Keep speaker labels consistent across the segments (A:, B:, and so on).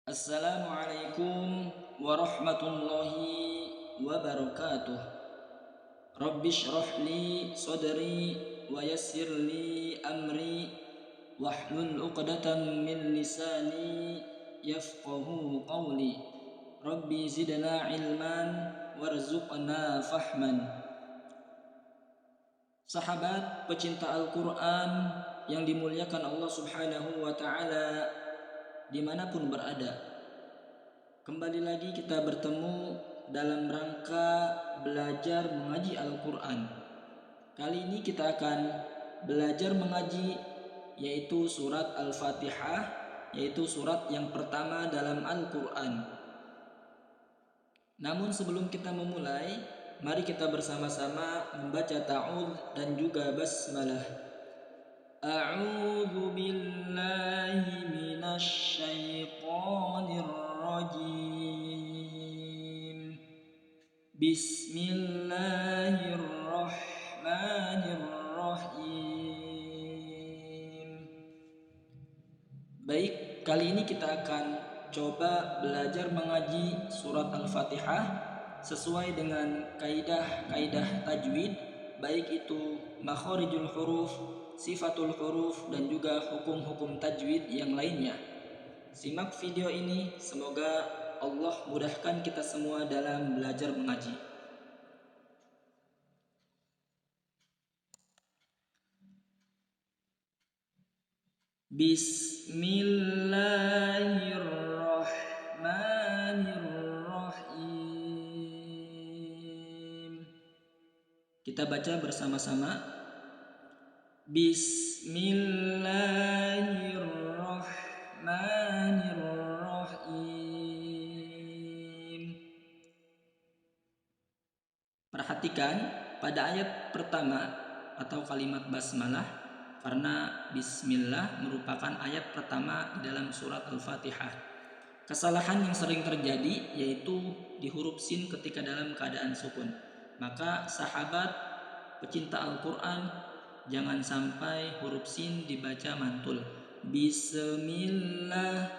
A: Assalamualaikum warahmatullahi wabarakatuh. Rabbi shrah li sadri wa yassir li amri wahlul 'uqdatam min lisani yafqahu qawli. Rabbi zidna ilman warzuqna fahman. Sahabat pecinta Al-Quran yang dimuliakan Allah Subhanahu wa ta'ala dimanapun berada, kembali lagi kita bertemu dalam rangka belajar mengaji Al-Quran. Kali ini kita akan belajar mengaji yaitu surat Al-Fatihah, yaitu surat yang pertama dalam Al-Quran. Namun sebelum kita memulai, mari kita bersama-sama membaca ta'awudz dan juga basmalah. A'udzu billahi minasy syaithanir rajim. Bismillahirrahmanirrahim. Baik, kali ini kita akan coba belajar mengaji surat Al-Fatihah sesuai dengan kaidah-kaidah tajwid, baik itu makharijul huruf, sifatul huruf, dan juga hukum-hukum tajwid yang lainnya. Simak video ini, semoga Allah mudahkan kita semua dalam belajar mengaji. Bismillahirrahmanirrahim. Kita baca bersama-sama. Bismillahirrahmanirrahim. Perhatikan pada ayat pertama atau kalimat basmalah, karena bismillah merupakan ayat pertama di dalam surat Al-Fatihah. Kesalahan yang sering terjadi yaitu di huruf sin ketika dalam keadaan sukun. Maka sahabat pecinta Al-Quran, jangan sampai huruf sin dibaca mantul. Bismillah,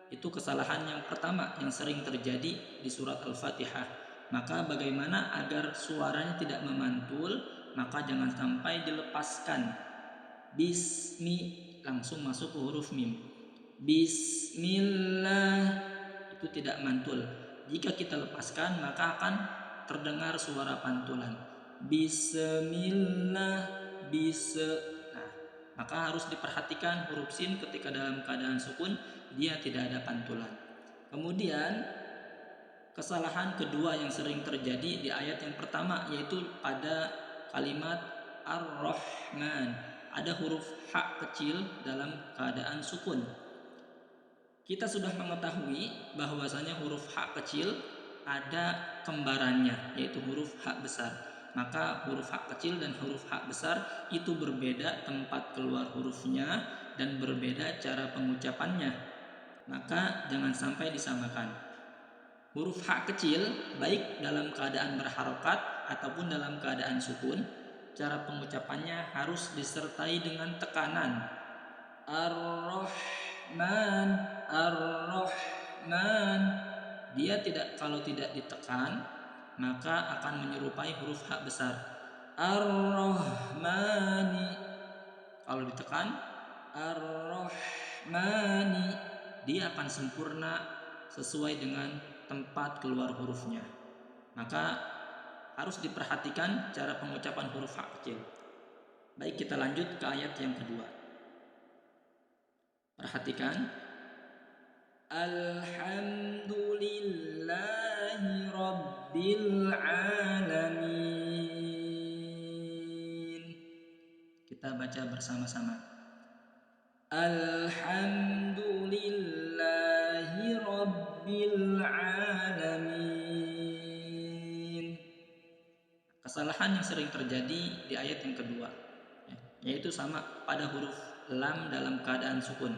A: itu kesalahan yang pertama yang sering terjadi di surat Al-Fatihah. Maka bagaimana agar suaranya tidak memantul? Maka jangan sampai dilepaskan. Bismi langsung masuk ke huruf mim. Bismillah itu tidak mantul. Jika kita lepaskan maka akan terdengar suara pantulan. Bismillah, nah, maka harus diperhatikan huruf sin ketika dalam keadaan sukun, dia tidak ada pantulan. Kemudian kesalahan kedua yang sering terjadi di ayat yang pertama yaitu pada kalimat Ar-Rahman. Ada huruf ha kecil dalam keadaan sukun. Kita sudah mengetahui bahwasanya huruf ha kecil ada kembarannya yaitu huruf ha besar. Maka huruf ha kecil dan huruf ha besar itu berbeda tempat keluar hurufnya dan berbeda cara pengucapannya. Maka jangan sampai disamakan. Huruf ha kecil baik dalam keadaan berharokat ataupun dalam keadaan sukun, cara pengucapannya harus disertai dengan tekanan. Ar-Rahman, Ar-Rahman. Dia kalau tidak ditekan maka akan menyerupai huruf ha besar. Ar-Rahmani. Kalau ditekan Ar-Rahmani, dia akan sempurna sesuai dengan tempat keluar hurufnya. Maka harus diperhatikan cara pengucapan huruf ha kecil. Baik, kita lanjut ke ayat yang kedua. Perhatikan. Alhamdulillahi Rabbil Alamin. Kita baca bersama-sama. Alhamdulillahi Rabbil Alamin. Kesalahan yang sering terjadi di ayat yang kedua, yaitu sama pada huruf lam dalam keadaan sukun.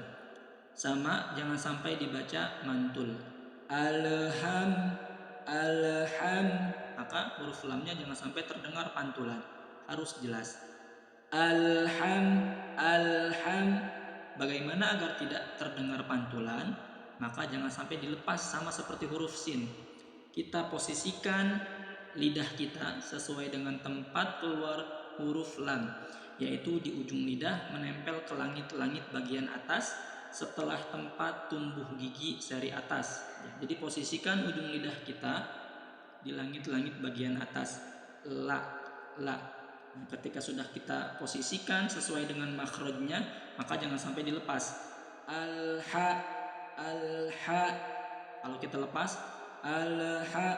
A: Sama, jangan sampai dibaca mantul. Alham, maka huruf lamnya jangan sampai terdengar pantulan, harus jelas. Alham. Bagaimana agar tidak terdengar pantulan? maka jangan sampai dilepas sama seperti huruf sin. Kita posisikan lidah kita sesuai dengan tempat keluar huruf lam, yaitu di ujung lidah menempel ke langit-langit bagian atas setelah tempat tumbuh gigi seri atas. Jadi posisikan ujung lidah kita di langit-langit bagian atas, la, la. Ketika sudah kita posisikan sesuai dengan makhrajnya, maka jangan sampai dilepas. Al-ha, al-ha. Kalau kita lepas al-ha,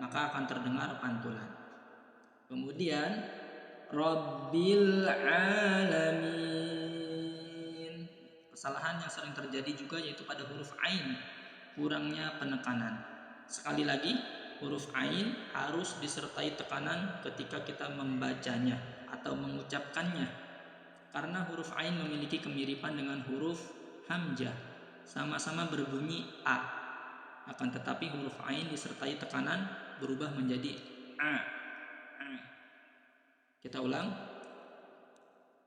A: maka akan terdengar pantulan. Kemudian Rabbil alamin. Kesalahan yang sering terjadi juga yaitu pada huruf ain, kurangnya penekanan. Sekali lagi, huruf ain harus disertai tekanan ketika kita membacanya atau mengucapkannya. Karena huruf ain memiliki kemiripan dengan huruf hamzah, sama-sama berbunyi a. Akan tetapi huruf ain disertai tekanan berubah menjadi a. Kita ulang.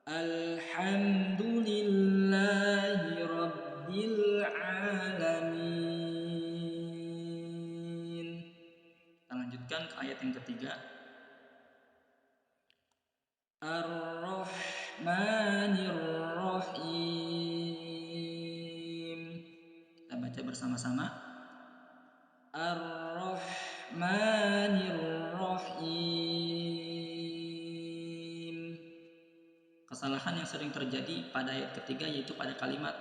A: Alhamdulillahi rabbil alamin. Kita lanjutkan ke ayat yang ketiga. Ar-Rahmanir Rahim. Kita baca bersama-sama. Ar-Rahmanir Rahim. Kesalahan yang sering terjadi pada ayat ketiga yaitu pada kalimat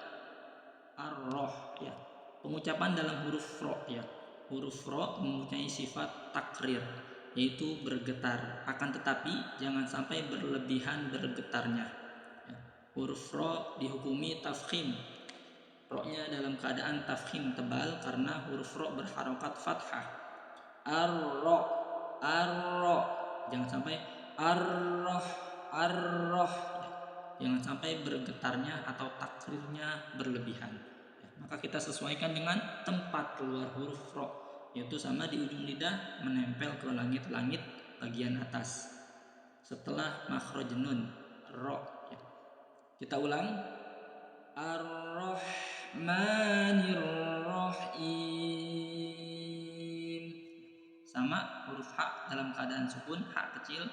A: ar-roh, ya. Pengucapan dalam huruf ro, ya. Huruf ro mempunyai sifat takrir, yaitu bergetar. Akan tetapi jangan sampai berlebihan bergetarnya. Ya. Huruf ro dihukumi tafkhim. Ro-nya dalam keadaan tafkhim tebal karena huruf ro berharokat fathah. Ar-ro, ar-ro. Jangan sampai ar-roh, ar-roh. Jangan sampai bergetarnya atau takrirnya berlebihan. Maka kita sesuaikan dengan tempat keluar huruf ro, yaitu sama di ujung lidah menempel ke langit-langit bagian atas setelah makhraj nun ro. Kita ulang. Ar-Rahmanir Rahim. Sama huruf ha dalam keadaan sukun, ha kecil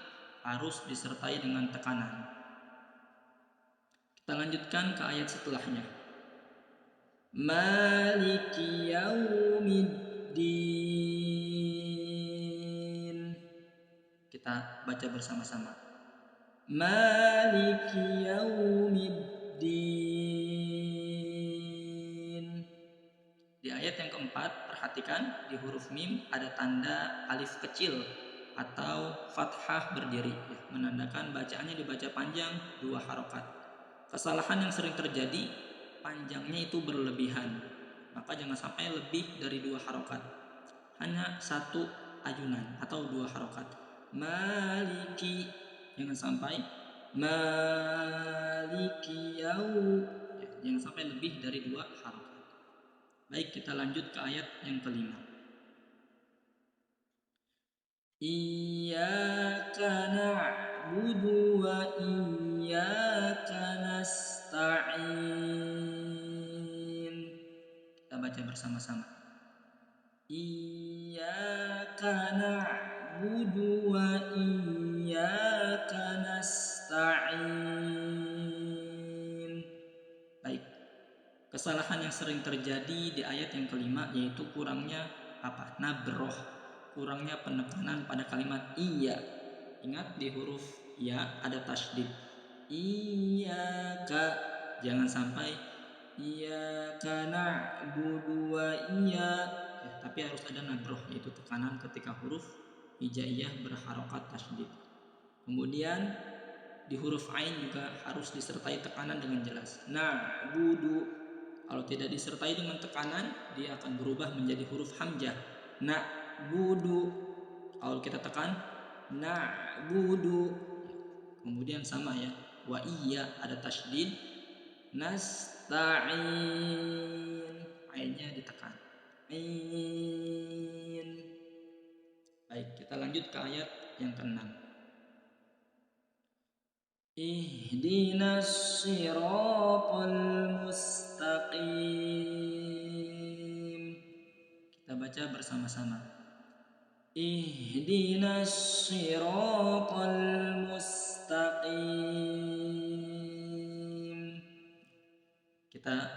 A: harus disertai dengan tekanan. Kita lanjutkan ke ayat setelahnya. Maliki yaumiddin. Kita baca bersama-sama. Maliki yaumiddin. Di ayat yang keempat, perhatikan di huruf mim ada tanda alif kecil atau fathah berdiri, menandakan bacaannya dibaca panjang 2 harokat. Kesalahan yang sering terjadi, panjangnya itu berlebihan, maka jangan sampai lebih dari 2 harokat, hanya 1 ayunan atau 2 harokat. Maliki, jangan sampai maliki jangan sampai lebih dari 2 harokat. Baik, kita lanjut ke ayat yang kelima. Iyyaka na'budu wa iyyaka nasta'in. Kita baca bersama-sama. Iyyaka na'budu wa iyyaka nasta'in. Baik. Kesalahan yang sering terjadi di ayat yang kelima yaitu kurangnya nabroh. Kurangnya penekanan pada kalimat iya. Ingat di huruf ya ada tasydid. Iyyaka, jangan sampai iyyaka na'budu wa tapi harus ada nabroh, yaitu tekanan ketika huruf hijaiyah berharokat tasydid. Kemudian di huruf ain juga harus disertai tekanan dengan jelas. Na'budu, kalau tidak disertai dengan tekanan dia akan berubah menjadi huruf hamzah. Na'budu, kalau kita tekan na'budu. Kemudian sama ya, wa iya ada tasydid. Nasta'in, ainnya ditekan. Ain. Baik, kita lanjut ke ayat yang ke-6. Ihdinas siratal mustaqim. baca bersama-sama. Ihdinas siratal mustaqim. Kita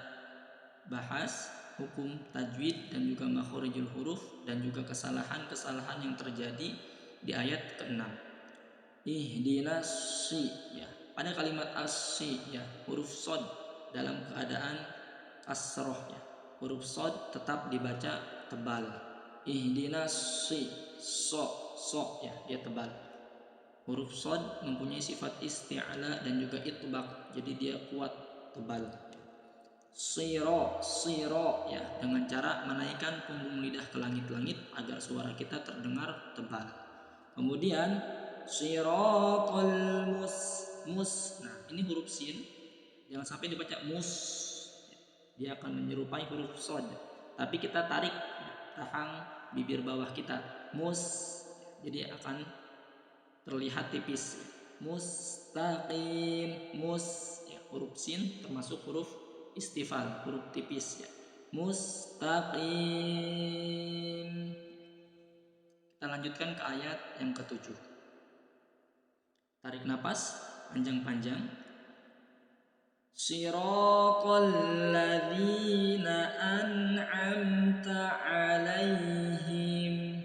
A: bahas hukum tajwid dan juga makhorijul huruf dan juga kesalahan-kesalahan yang terjadi di ayat ke-6. Ihdinas si, ya. Pada kalimat as-si, ya, huruf shad dalam keadaan kasroh, ya. Huruf shad tetap dibaca tebal. Ihdinas si, so, ya, dia tebal. Huruf shad mempunyai sifat isti'ala dan juga itbaq, jadi dia kuat, tebal. Siro, ya, dengan cara menaikkan punggung lidah ke langit-langit agar suara kita terdengar tebal. Kemudian siratal mus. Nah, ini huruf sin, jangan sampai dibaca mus. Dia akan menyerupai huruf shad. Tapi kita tarik rahang bibir bawah kita, mus. Jadi akan terlihat tipis. Mustaqim, mus, ya, huruf sin termasuk huruf istifal, huruf tipis, ya. Mustaqim. Kita lanjutkan ke ayat yang ke-7. Tarik napas panjang-panjang. Siratal ladzina an'amta 'alaihim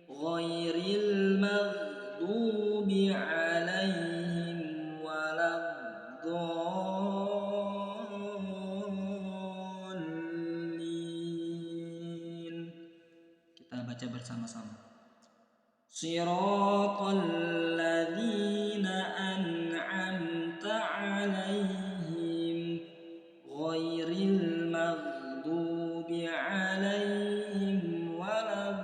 A: ghairil maghdubi 'alaihim waladdallin. Kita baca bersama-sama. Siratal ladzina an'amta 'alaihim ghairil maghdubi 'alaihim waladdallin.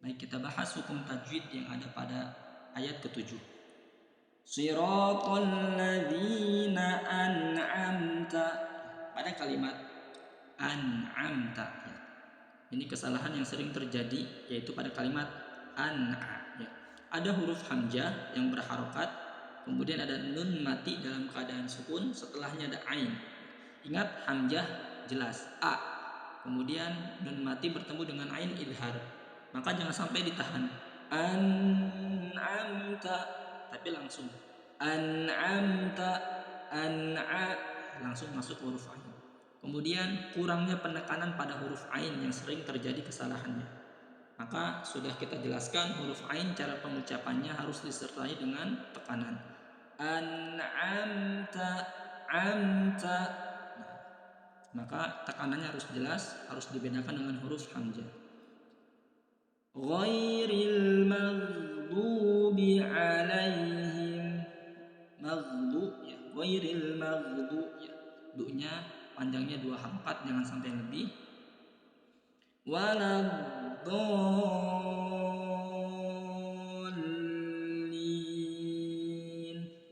A: Baik, kita bahas hukum tajwid yang ada pada ayat ke-7. Siratal ladzina an'amta. Pada kalimat an'amta, ya. Ini kesalahan yang sering terjadi, yaitu pada kalimat an'a, ya. Ada huruf hamzah yang berharokat, kemudian ada nun mati dalam keadaan sukun, setelahnya ada ain. Ingat, hamzah jelas a, kemudian nun mati bertemu dengan ain idhar, maka jangan sampai ditahan an'amta, tapi langsung an'amta, langsung masuk huruf ain. Kemudian kurangnya penekanan pada huruf ain yang sering terjadi kesalahannya. Maka sudah kita jelaskan huruf ain cara pengucapannya harus disertai dengan tekanan. An'amta, amta. Nah, maka tekanannya harus jelas, harus dibedakan dengan huruf hamzah. Ghairil maghdubi 'alaihim. Maghdub, ya, ghairil maghdub, ya. Du-nya panjangnya 2 harokat, jangan sampai lebih. Waladdallin.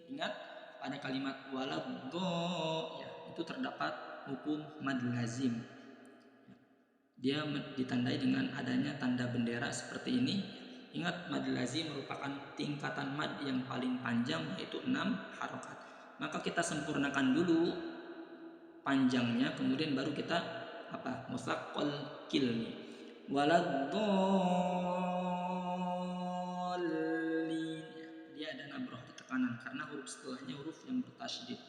A: Ingat, pada kalimat waladdo, ya, itu terdapat hukum mad lazim. Dia ditandai dengan adanya tanda bendera seperti ini. Ingat, mad lazim merupakan tingkatan mad yang paling panjang, yaitu 6 harokat. Maka kita sempurnakan dulu panjangnya, kemudian baru kita musaqqal kilmi. Waladdallin. Dia ada nabroh di tekanan karena huruf setelahnya huruf yang bertasydid.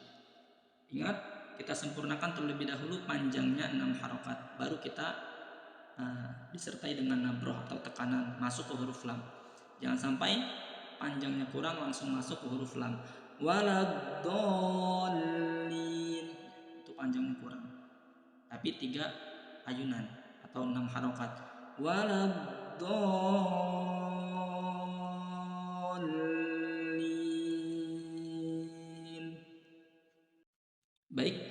A: Ingat, kita sempurnakan terlebih dahulu panjangnya 6 harokat, baru kita disertai dengan nabroh atau tekanan masuk ke huruf lam. Jangan sampai panjangnya kurang langsung masuk ke huruf lam. Waladdallin, itu panjangnya kurang, tapi 3 ayunan atau 6 harokat. Waladdallin. Baik,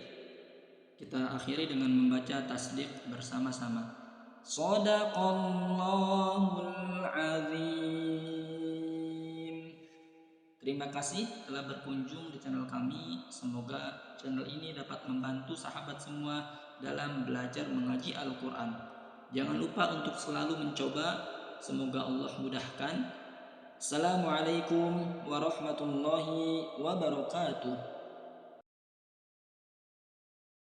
A: kita akhiri dengan membaca tasdid bersama-sama. Shadaqallahul azim. Terima kasih telah berkunjung di channel kami. Semoga channel ini dapat membantu sahabat semua dalam belajar mengaji Al-Quran. Jangan lupa untuk selalu mencoba. Semoga Allah mudahkan. Assalamualaikum warahmatullahi wabarakatuh.